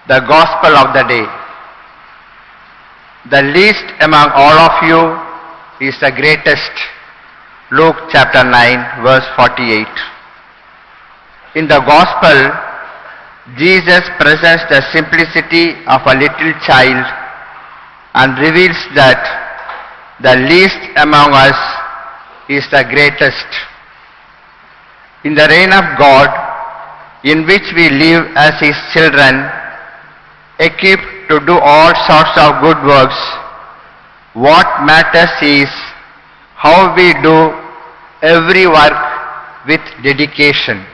The Gospel of the day. The least among all of you is the greatest. Luke chapter 9 verse 48. In the Gospel, Jesus presents the simplicity of a little child and reveals that the least among us is the greatest. In the reign of God, in which we live as His children, equipped to do all sorts of good works, what matters is how we do every work with dedication.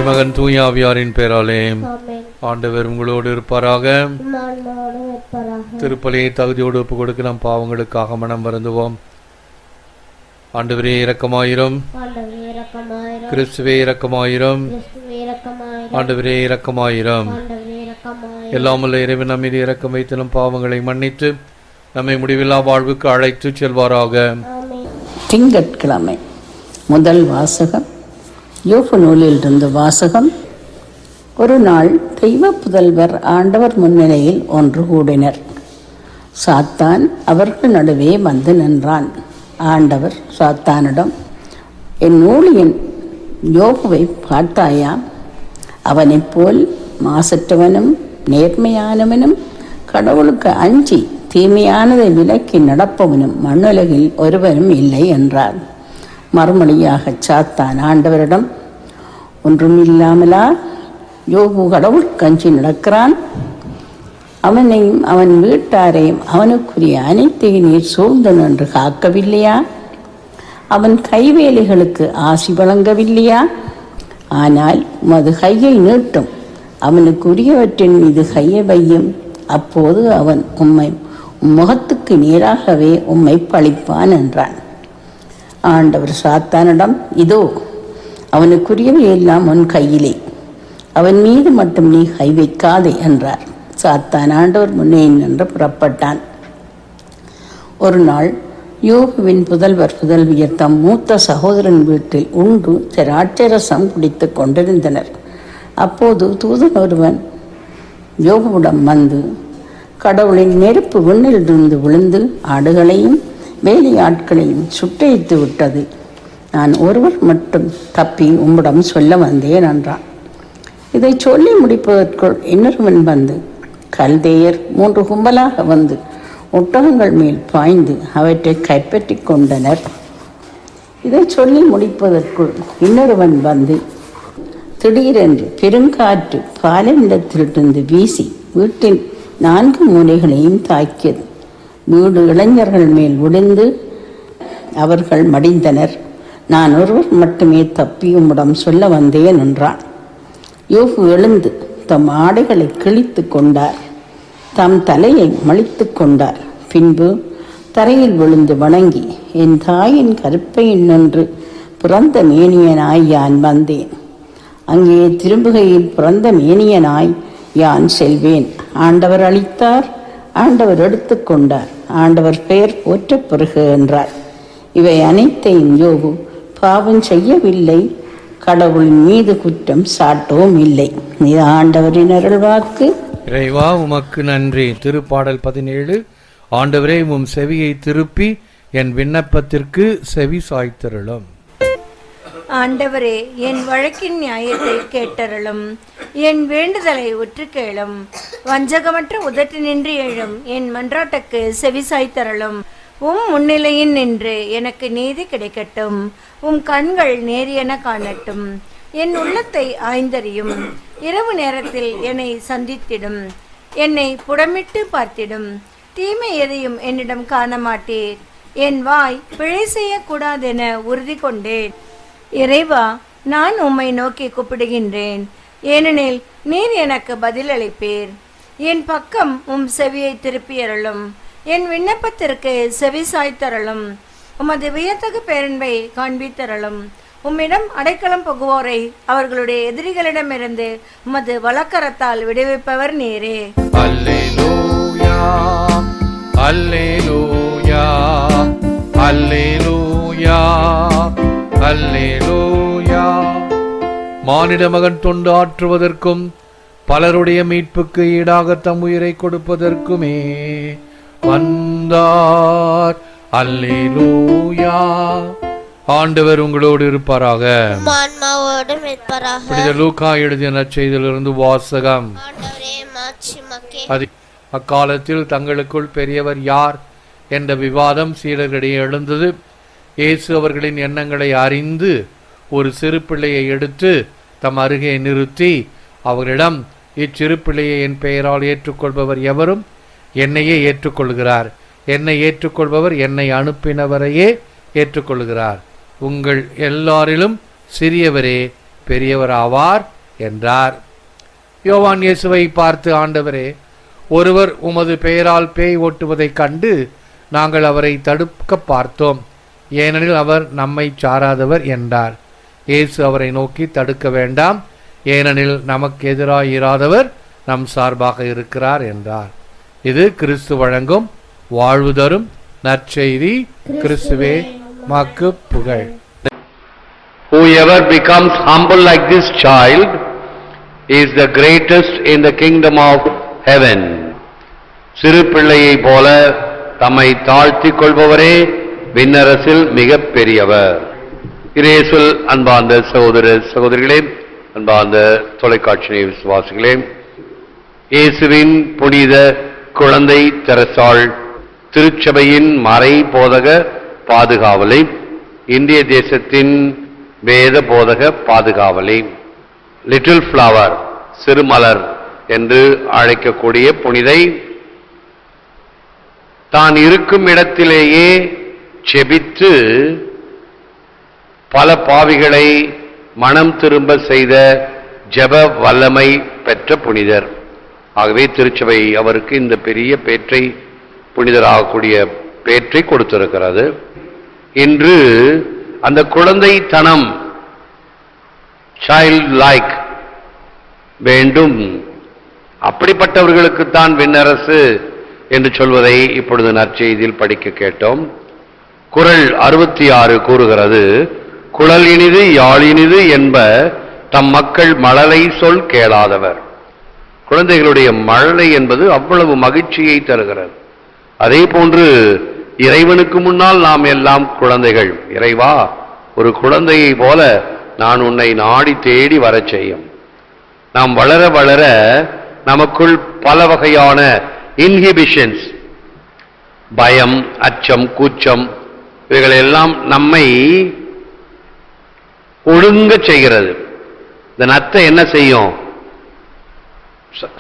மகன் தூயாவியாரின் பெயராலே ஆண்டவர் உங்களோடு இருப்பாராக. திருப்பலியை தகுதியோடு ஒப்புக் கொடுக்க நம் பாவங்களுக்காக மனம் வருந்துவோம். ஆண்டவரே இரக்கமாயிரும். கிறிஸ்துவே இரக்கமாயிரும். ஆண்டவரே இரக்கமாயிரும். எல்லாமல்ல இறைவன் நம்மீது இரக்கம் வைத்து நம் பாவங்களை மன்னித்து நம்மை முடிவில்லா வாழ்வுக்கு அழைத்து செல்வாராக. திங்கட்கிழமை முதல் வாசகம். யோபு நூலிலிருந்து வாசகம். ஒரு நாள் தெய்வ புதல்வர் ஆண்டவர் முன்னிலையில் ஒன்று கூடினர். சாத்தான் அவர்கள் நடுவே வந்து நின்றான். ஆண்டவர் சாத்தானிடம், என் ஊழியன் யோபுவை பார்த்தாயா? அவனைப் போல் மாசற்றவனும் நேர்மையானவனும் கடவுளுக்கு அஞ்சி தீமையானதை விலக்கி நடப்பவனும் மண்ணுலகில் ஒருவரும் இல்லை என்றார். மறுமொழியாக சாத்தான் ஆண்டவரிடம், ஒன்றுமில்லாமலா யோபு கடவுளுக்கு அஞ்சி நடக்கிறான்? அவனையும் அவன் வீட்டாரையும் அவனுக்குரிய அனைத்தையும் நீர் சூழ்ந்து நின்று காக்கவில்லையா? அவன் கைவேலைகளுக்கு ஆசி வழங்கவில்லையா? ஆனால் உமது கையை நீட்டும், அவனுக்குரியவற்றின் மீது கையை வையும், அப்போது அவன் உம்மை முகத்துக்கு நேராகவே உம்மை பழிப்பான் என்றான். ஆண்டவர் சாத்தானிடம், இதோ அவனுக்குரியவை எல்லாம் உன் கையிலே, அவன் மீது மட்டும் நீ கை வைக்காதே என்றார். சாத்தான் ஆண்டவர் முன்னே நின்று புறப்பட்டான். ஒரு நாள் யோபுவின் புதல்வியர் தம் மூத்த சகோதரன் வீட்டில் உண்டு திராட்சரசம் குடித்துக் கொண்டிருந்தனர். அப்போது தூதன் ஒருவன் யோபுவிடம் வந்து, கடவுளின் நெருப்பு விண்ணிலிருந்து விழுந்து ஆடுகளையும் வேலையாட்களையும் சுட்டெரித்து விட்டது. நான் ஒருவர் மட்டும் தப்பி உம்மிடம் சொல்ல வந்தேன் என்றான். இதை சொல்லி முடிப்பதற்குள் இன்னொருவன் வந்து, கல்தேயர் 3 கும்பலாக வந்து ஒட்டகங்கள் மேல் பாய்ந்து அவற்றை கைப்பற்றி கொண்டனர். இதை சொல்லி முடிப்பதற்குள் இன்னொருவன் வந்து, திடீரென்று பெருங்காற்று பாலைநிலத்திலிருந்து வீசி வீட்டின் 4 மூலைகளையும் தாக்கியது. வீடு இளைஞர்கள் மேல் விழுந்து அவர்கள் மடிந்தனர். நான் ஒருவர் மட்டுமே தப்பி உம்மிடம் சொல்ல வந்தேன் என்றான். யோபு எழுந்து தம் ஆடைகளை கிழித்து கொண்டார், தம் தலையை மழித்து கொண்டார். பின்பு தரையில் விழுந்து வணங்கி, என் தாயின் கருப்பையில் நின்று பிறந்த மேனியனாய் யான் வந்தேன், அங்கே திரும்புகையில் பிறந்த மேனியனாய் யான் செல்வேன். ஆண்டவர் அளித்தார், ஆண்டவர் எடுத்து கொண்டார், ஆண்டவர் பெயர் போற்றப் பெறுக என்றார். இவை அனைத்தையும் யோபு பாவம் செய்யவில்லை, கடவுளின் மீது குற்றம் சாட்டவும் இல்லை. இது ஆண்டவரின் அருள்வாக்கு. இறைவா உமக்கு நன்றி. திருப்பாடல் 17. ஆண்டவரே உம் செவியை திருப்பி என் விண்ணப்பத்திற்கு செவி சாய்த்தருளும். ஆண்டவரே என் வழக்கின் நியாயத்தை கேட்டருளும், என் வேண்டுதலை உற்று கேளும். வஞ்சகமற்ற உதட்டு நின்று எழும் என் மன்றாட்டுக்கு செவி சாய்த்தருளும். உம் முன்னிலையில் நின்று எனக்கு நீதி கிடைக்கட்டும், உம் கண்கள் நேரியென காணட்டும். என் உள்ளத்தை ஆய்ந்தறியும், இரவு நேரத்தில் என்னை சந்தித்திடும், என்னை புடமிட்டு பார்த்திடும். தீமை எதையும் என்னிடம் காண மாட்டீர். என் வாய் பிழை செய்யக்கூடாதென உறுதி கொண்டேன். இறைவா, நான் உம்மை நோக்கி கூப்பிடுகின்றேன், ஏனெனில் நீர் எனக்கு பதிலளிப்பீர். என் பக்கம் உம் செவியை திருப்பியருளும், என் விண்ணப்பத்திற்கு செவி சாய்த்தருளும். உமது வியத்தகு பேரன்பை காண்பித்தருளும். உம்மிடம் அடைக்கலம் புகுவோரை அவர்களுடைய எதிரிகளிடமிருந்து உமது வலக்கரத்தால் விடுவிப்பவர் நீரே. அல்லேலூயா, அல்லேலூயா, அல்லேலூயா, அல்லேலூயா. மானிட மகன் தொண்டு ஆற்றுவதற்கும் பலருடைய மீட்புக்கு ஈடாக தம் உயிரை கொடுப்பதற்குமே வந்தார். அல்லேலூயா. ஆண்டவர் உங்களோடு இருப்பாராக. லூக்கா எழுதிய நற்செய்தியிலிருந்து வாசகம். அக்காலத்தில் தங்களுக்குள் பெரியவர் யார் என்ற விவாதம் சீடர்களிடையே எழுந்தது. இயேசு அவர்களின் எண்ணங்களை அறிந்து ஒரு சிறு பிள்ளையை எடுத்து தம் அருகே நிறுத்தி அவரிடம், இச்சிறு பிள்ளையை என் பெயரால் ஏற்றுக்கொள்பவர் எவரும் என்னையே ஏற்றுக்கொள்கிறார், என்னை ஏற்றுக்கொள்பவர் என்னை அனுப்பினவரையே ஏற்றுக்கொள்கிறார். உங்கள் எல்லாரிலும் சிறியவரே பெரியவர் ஆவார் என்றார். யோவான் இயேசுவை பார்த்து, ஆண்டவரே, ஒருவர் உமது பெயரால் பேய் ஓட்டுவதைக் கண்டு நாங்கள் அவரை தடுக்க பார்த்தோம், ஏனெனில் அவர் நம்மை சாராதவர் என்றார். இயேசு அவரை நோக்கி, தடுக்க வேண்டாம், ஏனெனில் நமக்கு எதிராக இராதவர் நம் சார்பாக இருக்கிறார் என்றார். இது கிறிஸ்து வழங்கும் வாழ்வு தரும் நற்செய்தி. கிறிஸ்துவே மக்கு புகழ். Whoever becomes humble like this child is the greatest in the kingdom of heaven. சிறு பிள்ளையை போல தம்மை தாழ்த்திக் கொள்பவரே விண்ணரசில் மிக பெரியவர். இயேசுவில் அன்பார்ந்த சகோதர சகோதரிகளே, அன்பார்ந்த தொலைக்காட்சி விசுவாசிகளே, இயேசுவின் புனித குழந்தை தெரசாள் திருச்சபையின் மறை போதக பாதுகாவலை, இந்திய தேசத்தின் வேத போதக பாதுகாவலை, லிட்டில் ஃப்ளவர் சிறுமலர் என்று அழைக்கக்கூடிய புனிதை தான் இருக்கும் இடத்திலேயே செபித்து பல பாவிகளை மனம் திரும்ப செய்த ஜெப வல்லமை பெற்ற புனிதர். ஆகவே திருச்சபை அவருக்கு இந்த பெரிய பேற்றை, புனிதராகக்கூடிய பேற்றை கொடுத்திருக்கிறது. இன்று அந்த குழந்தைத்தனம், சைல்ட் லைக் வேண்டும், அப்படிப்பட்டவர்களுக்குத்தான் விண்ணரசு என்று சொல்வதை இப்பொழுது நற்செய்தியில் படிக்க கேட்டோம். குறள் 66 கூறுகிறது, குழல் இனிது யாழ் இனிது என்ப தம் மக்கள் மழலை சொல் கேளாதவர். குழந்தைகளுடைய மழலை என்பது அவ்வளவு மகிழ்ச்சியை தருகிறது. அதே போன்று இறைவனுக்கு முன்னால் நாம் எல்லாம் குழந்தைகள். இறைவா, ஒரு குழந்தையை போல நான் உன்னை நாடி தேடி வரச் செய்யும். நாம் வளர வளர நமக்குள் பல வகையான இன்ஹிபிஷன்ஸ், பயம், அச்சம், கூச்சம், இவைகளெல்லாம் நம்மை ஒழுங்க செய்கிறது. இந்த நத்தை என்ன செய்யும்?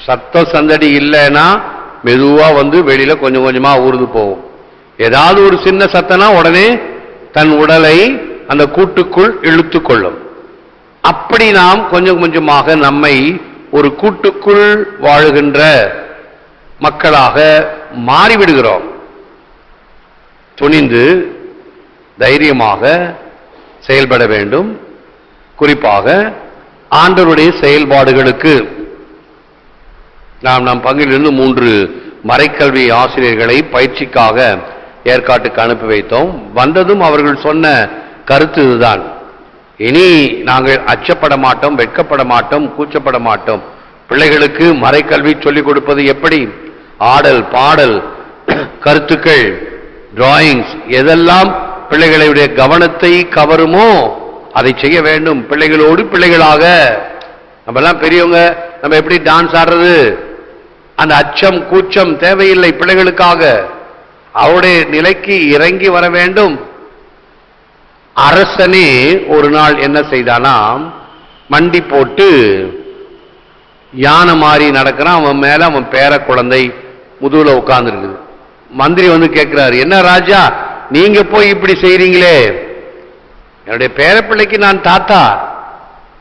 சத்த சந்தடி இல்லைன்னா மெதுவா வந்து வெளியில கொஞ்சம் கொஞ்சமா ஊர்ந்து போகும். ஏதாவது ஒரு சின்ன சத்தனா உடனே தன் உடலை அந்த கூட்டுக்குள் இழுத்து கொள்ளும். அப்படி நாம் கொஞ்சம் கொஞ்சமாக நம்மை ஒரு கூட்டுக்குள் வாழுகின்ற மக்களாக மாறிவிடுகிறோம். துணிந்து தைரியமாக செயல்பட வேண்டும். குறிப்பாக ஆண்டவருடைய செயல்பாடுகளுக்கு நம் பங்கிலிருந்து 3 மறைக்கல்வி ஆசிரியர்களை பயிற்சிக்காக ஏற்காட்டுக்கு அனுப்பி வைத்தோம். வந்ததும் அவர்கள் சொன்ன கருத்து இதுதான், இனி நாங்கள் அச்சப்பட மாட்டோம், வெட்கப்பட மாட்டோம், கூச்சப்பட மாட்டோம். பிள்ளைகளுக்கு மறைக்கல்வி சொல்லிக் கொடுப்பது எப்படி? ஆடல், பாடல், கருத்துக்கள், டிராயிங்ஸ், எதெல்லாம் பிள்ளைகளுடைய கவனத்தை கவருமோ அதை செய்ய வேண்டும். பிள்ளைகளோடு பிள்ளைகளாக. நம்ம எல்லாம் பெரியவங்க, நம்ம எப்படி டான்ஸ் ஆடுறது? அந்த அச்சம் கூச்சம் தேவையில்லை பிள்ளைகளுக்காக. அவருடைய நிலைக்கு இறங்கி வர வேண்டும். அரசனே ஒரு நாள் என்ன செய்தானாம், மண்டி போட்டு யானை மாறி நடக்கிறான். அவன் மேல அவன் பேர குழந்தை முதுகுல உட்கார்ந்து இருக்குது. மந்திரி வந்து கேட்கிறாரு, என்ன ராஜா நீங்க போய் இப்படி செய்றீங்களே? என்னுடைய பேரப்பிள்ளைக்கு நான் தாத்தா,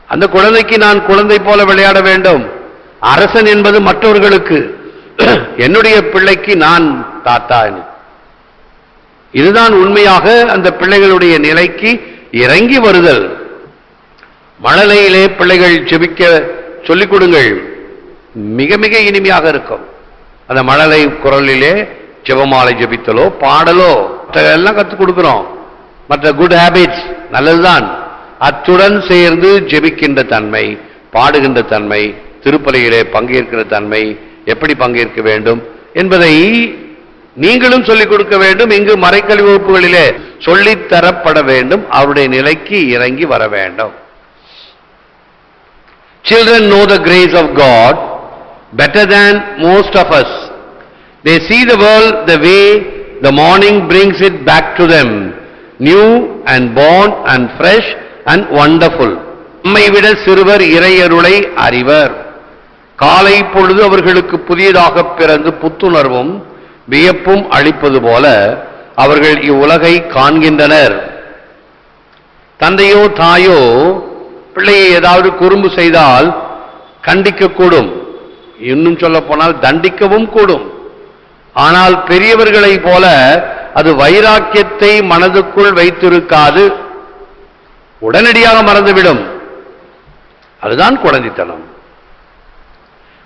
அந்த குழந்தைக்கு நான் குழந்தை போல விளையாட வேண்டும். அரசன் என்பது மற்றவர்களுக்கு, என்னுடைய பிள்ளைக்கு நான் தாத்தா. இதுதான் உண்மையாக அந்த பிள்ளைகளுடைய நிலைக்கு இறங்கி வருதல். மழலையிலே பிள்ளைகள் ஜெபிக்க சொல்லிக் கொடுங்கள், மிக மிக இனிமையாக இருக்கும். அந்த மழலை குரலிலே ஜெபமாலை ஜெபித்தலோ பாடலோ எல்லாம் கற்றுக் கொடுக்கிறோம். மற்ற குட் ஹேபிட்ஸ் நல்லதுதான். அத்துடன் சேர்ந்து ஜெபிக்கின்ற தன்மை, பாடுகின்ற தன்மை, திருப்பலியிலே பங்கேற்கிற தன்மை, எப்படி பங்கேற்க வேண்டும் என்பதை நீங்களும் சொல்லிக் கொடுக்க வேண்டும். இங்கு மறைக்கல்வி வகுப்புகளிலே சொல்லித் தரப்பட வேண்டும். அவருடைய நிலைக்கு இறங்கி வர வேண்டும். Children know the grace of God better than most of us. They see the world the way the morning brings it back to them, new and born and fresh and wonderful. நம்மை விட சிறுவர் இறையருளை அறிவர். காலை பொழுது அவர்களுக்கு புதியதாக பிறந்து புத்துணர்வும் வியப்பும் அளிப்பது போல அவர்கள் இவ்வுலகை காண்கின்றனர். தந்தையோ தாயோ பிள்ளையை ஏதாவது குறும்பு செய்தால் கண்டிக்க கூடும், இன்னும் சொல்ல போனால் தண்டிக்கவும் கூடும். ஆனால் பெரியவர்களை போல அது வைராக்கியத்தை மனதுக்குள் வைத்திருக்காது, உடனடியாக மறந்துவிடும். அதுதான் குழந்தைத்தனம்.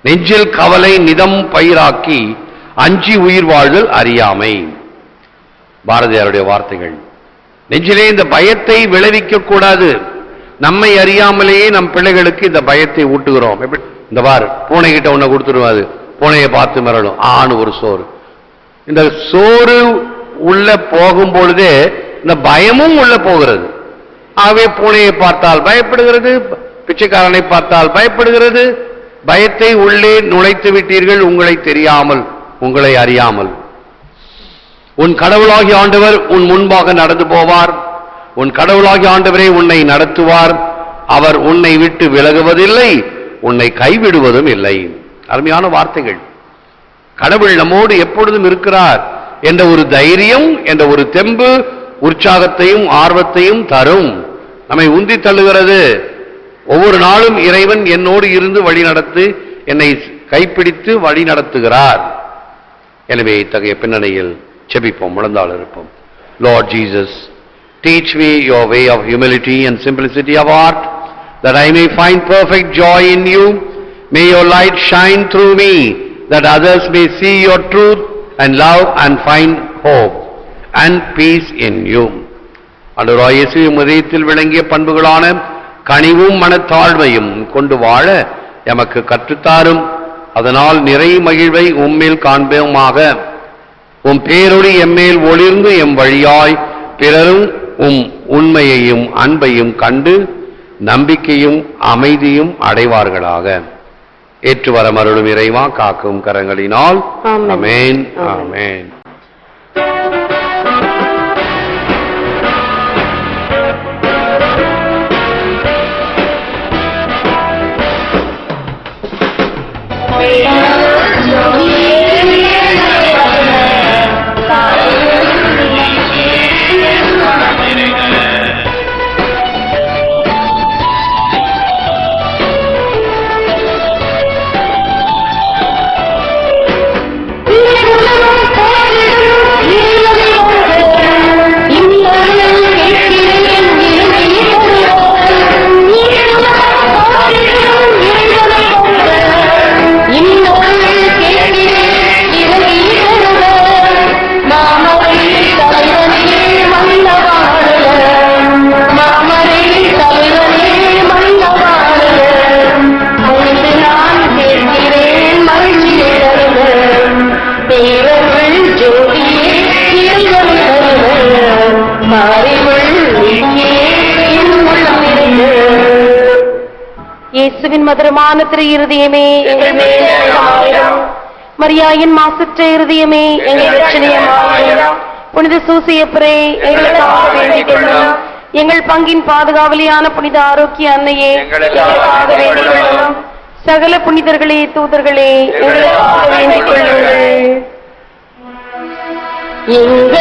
நெஞ்சில் கவலை நிதம் பயிராக்கி அஞ்சி உயிர் வாழ்தல் அறியாமை. பாரதியாருடைய வார்த்தைகள். நெஞ்சிலே இந்த பயத்தை விளைவிக்க கூடாது. நம்மை அறியாமலேயே நம் பிள்ளைகளுக்கு இந்த பயத்தை ஊட்டுகிறோம். இந்த பார், பூனை கிட்ட ஒண்ணு கொடுத்துருவாது, பூனையை பார்த்து மிரளும், ஆணு ஒரு சோறு. இந்த சோறு உள்ள போகும் பொழுதே இந்த பயமும் உள்ள போகிறது. ஆகவே பூனையை பார்த்தால் பயப்படுகிறது, பிச்சைக்காரனை பார்த்தால் பயப்படுகிறது. பயத்தை உள்ளே நுழைத்து விட்டீர்கள், உங்களை தெரியாமல், உங்களை அறியாமல். உன் கடவுளாகிய ஆண்டவர் உன் முன்பாக நடந்து போவார். உன் கடவுளாகிய ஆண்டவரே உன்னை நடத்துவார். அவர் உன்னை விட்டு விலகுவதில்லை, உன்னை கைவிடுவதும் இல்லை. அருமையான வார்த்தைகள். கடவுள் நம்மோடு எப்பொழுதும் இருக்கிறார் என்ற ஒரு தைரியம், என்ற ஒரு தெம்பு, உற்சாகத்தையும் ஆர்வத்தையும் தரும். நம்மை உந்தி தள்ளுகிறது. ஒவ்வொரு நாளும் இறைவன் என்னோடு இருந்து வழி நடத்து, என்னை கைப்பிடித்து வழி நடத்துகிறார். எனவே இத்தகைய பின்னணியில் செபிப்போம், முழந்தாள் இருப்போம். Lord Jesus, teach me your way of humility and simplicity of heart, that I may find perfect joy in you. May your light shine through me, that others may see your truth and love and find hope and peace in you. ஆண்டவராகிய இயேசுவின் இதயத்தில் விளங்கிய பண்புகளான கனிவும் மனத்தாழ்மையும் கொண்டு வாழ எமக்கு கற்றுத்தாரும். அதனால் நிறை மகிழ்வை உம்மேல் காண்போமாக. உம் பேரொளி எம்மேல் ஒளிர்ந்து எம் வழியாய் பிறரும் உம் உண்மையையும் அன்பையும் கண்டு நம்பிக்கையும் அமைதியும் அடைவார்களாக. ஏற்று வர மருளும் இறைவா, காக்கும் கரங்களினால். ஆமென், ஆமென். இயேசுவின் மதுரமான திரு இருதயமே எங்கள் மேல் இரக்கமாயிரும். மரியாயின் மாசற்ற இருதயமே எங்கள் இரட்சணியமாயிரும். புனித சூசையப்பரே எங்களுக்காக வேண்டிக் கொள்ளும். எங்கள் பங்கின் பாதுகாவலியான புனித ஆரோக்கிய அன்னையே எங்களுக்காக வேண்டிக் கொள்ளும். சகல புனிதர்களே, தூதர்களே எங்களுக்காக வேண்டிக் கொள்ளுங்கள். எங்கள்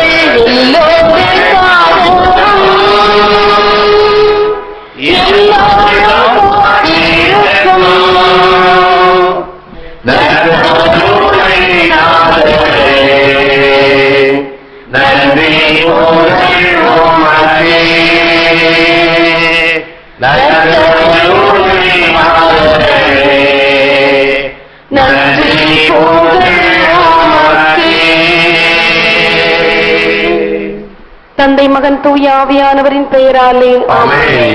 தந்தை மகன் தூய ஆவியானவரின் பெயராலே ஆமென்.